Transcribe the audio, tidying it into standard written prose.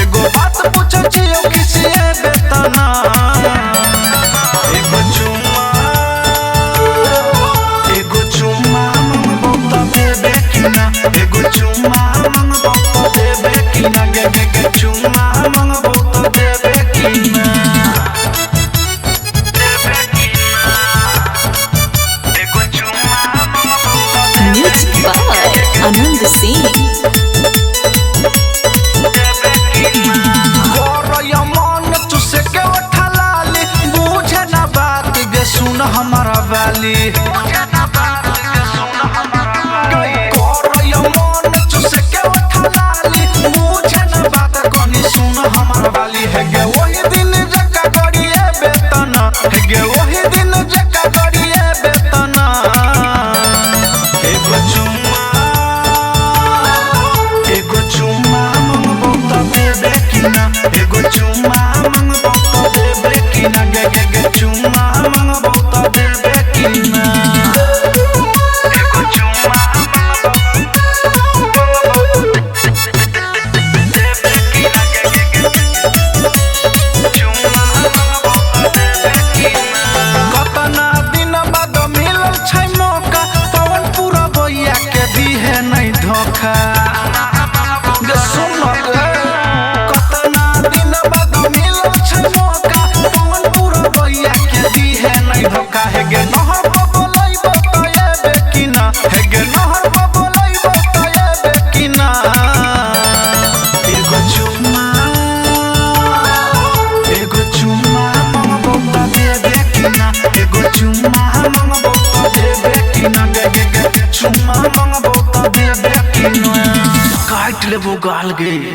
एगो बात पूछो जियो किसी बेतना एगो चुम्मा मंगबो त देबे कि ना एगो चुम्मा मंगबो त देबे कि ना गे चुम्मा मंगबो त देबे कि ना Music by Anand Singh. सुन हमारा वाली सुन हमारा वाली है गे वही दिन जका गड़िए बेतना है गे वही दिन जका गड़िए बेतना एगो चुम्मा मंगबो त देबे कि ना एगो चुम्मा मंगबो त देबे कि ना गे चुम्मा मंगबो त देबे कि ना एगो चुम्मा कतना दिन बाद मिलल छै मौका पवन पूरा बइया के दिहे नहीं धोखा गे सुन गे कतना दिन बाद मिलल छै मौका पवन पूरा बइया के दिहे नहीं धोखा है गे नहर बबलैबो त एबे कि ना है गे नहर बबलैबो त एबे कि ना एगो चुम्मा मंगबो त देबे कि ना एगो चुम्मा मंगबो त देबे कि ना गे चुम्मा मंगबो त देबे कि ना काट लेबो गाल गे।